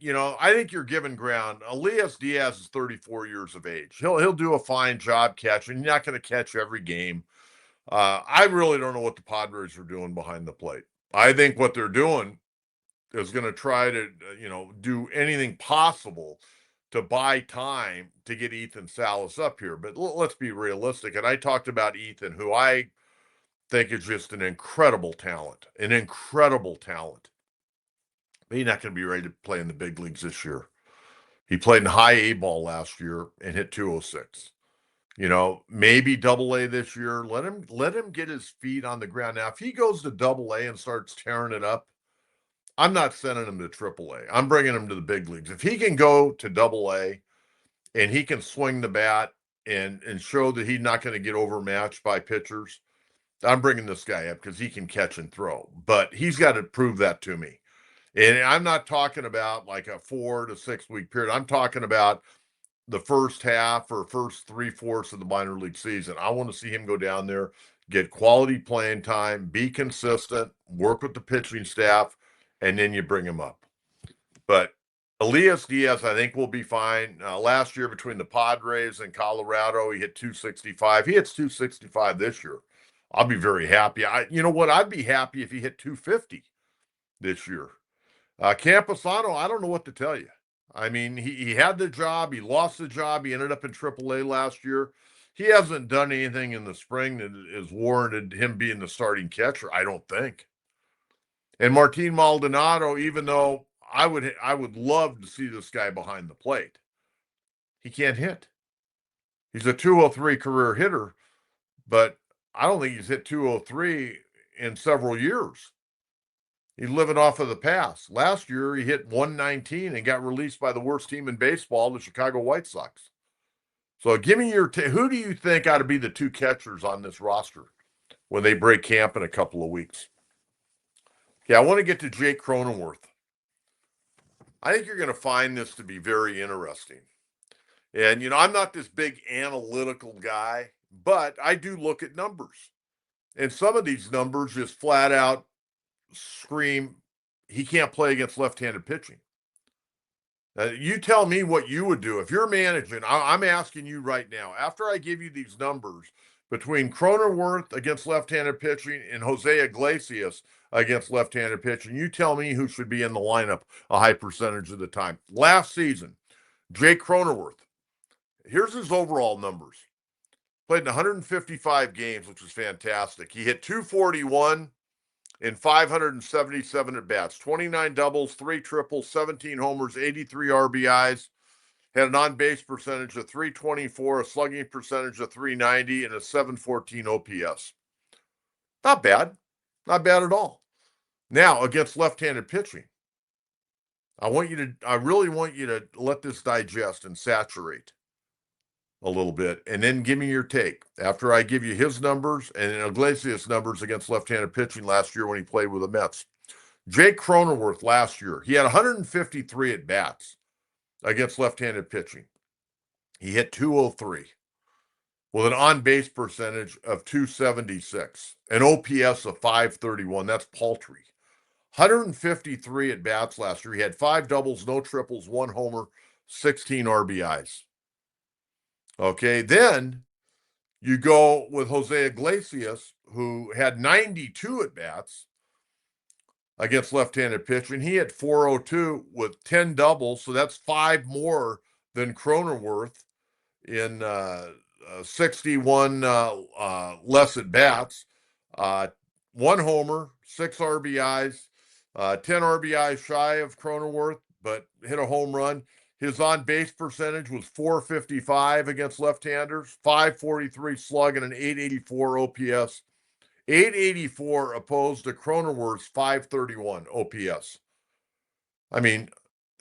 I think you're giving ground. Elias Diaz is 34 years of age. He'll do a fine job catching. You're not going to catch every game. I really don't know what the Padres are doing behind the plate. I think what they're doing is going to try to, do anything possible to buy time to get Ethan Salas up here. But let's be realistic. And I talked about Ethan, who I think is just an incredible talent, an incredible talent. But he's not going to be ready to play in the big leagues this year. He played in high A ball last year and hit 206. Maybe double A this year. Let him get his feet on the ground. Now, if he goes to double A and starts tearing it up, I'm not sending him to triple A. I'm bringing him to the big leagues. If he can go to double A and he can swing the bat and show that he's not going to get overmatched by pitchers, I'm bringing this guy up because he can catch and throw. But he's got to prove that to me. And I'm not talking about like a 4 to 6 week period. I'm talking about the first half or first 3/4 of the minor league season. I want to see him go down there, get quality playing time, be consistent, work with the pitching staff, and then you bring him up. But Elias Diaz, I think, will be fine. Last year between the Padres and Colorado, he hit 265. He hits 265 this year. I'll be very happy. You know what? I'd be happy if he hit 250 this year. Camposano, I don't know what to tell you. I mean, he had the job. He lost the job. He ended up in AAA last year. He hasn't done anything in the spring that has warranted him being the starting catcher, I don't think. And Martin Maldonado, even though I would love to see this guy behind the plate, he can't hit. He's a 203 career hitter, but I don't think he's hit 203 in several years. He's living off of the past. Last year, he hit 119 and got released by the worst team in baseball, the Chicago White Sox. So give me who do you think ought to be the two catchers on this roster when they break camp in a couple of weeks? Okay, I want to get to Jake Cronenworth. I think you're going to find this to be very interesting. And, I'm not this big analytical guy, but I do look at numbers. And some of these numbers just flat out scream he can't play against left-handed pitching. You tell me what you would do if you're managing. I'm asking you right now. After I give you these numbers between Cronenworth against left-handed pitching and Jose Iglesias against left-handed pitching, you tell me who should be in the lineup a high percentage of the time. Last season, Jake Cronenworth. Here's his overall numbers. Played in 155 games, which was fantastic. He hit 241 in 577 at bats, 29 doubles, 3 triples, 17 homers, 83 RBIs, had an on base percentage of 324, a slugging percentage of 390, and a 714 OPS. Not bad. Not bad at all. Now, against left handed pitching, I really want you to let this digest and saturate a little bit, and then give me your take after I give you his numbers and Iglesias' numbers against left-handed pitching last year when he played with the Mets. Jake Cronenworth last year, he had 153 at bats against left-handed pitching. He hit 203 with an on-base percentage of 276, an OPS of 531. That's paltry. 153 at bats last year. He had 5 doubles, no triples, 1 homer, 16 RBIs. Okay, then you go with Jose Iglesias, who had 92 at bats against left-handed pitching. He had 402 with 10 doubles, so that's 5 more than Cronenworth in 61 less at bats. 1 homer, 6 RBIs, 10 RBIs shy of Cronenworth, but hit a home run. His on-base percentage was 455 against left-handers, 543 slug, and an 884 OPS. 884 opposed to Cronenworth's 531 OPS. I mean,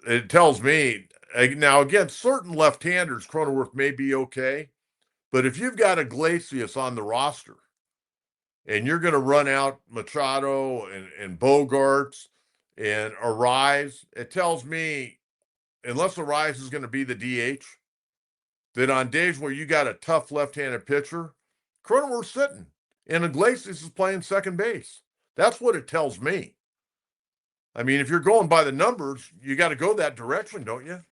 it tells me, now again, certain left-handers, Cronenworth may be okay, but if you've got Iglesias on the roster and you're going to run out Machado and Bogarts and Arise, it tells me, unless Arise is going to be the DH, that on days where you got a tough left-handed pitcher, Cronenworth's sitting, and Iglesias is playing second base. That's what it tells me. I mean, if you're going by the numbers, you got to go that direction, don't you?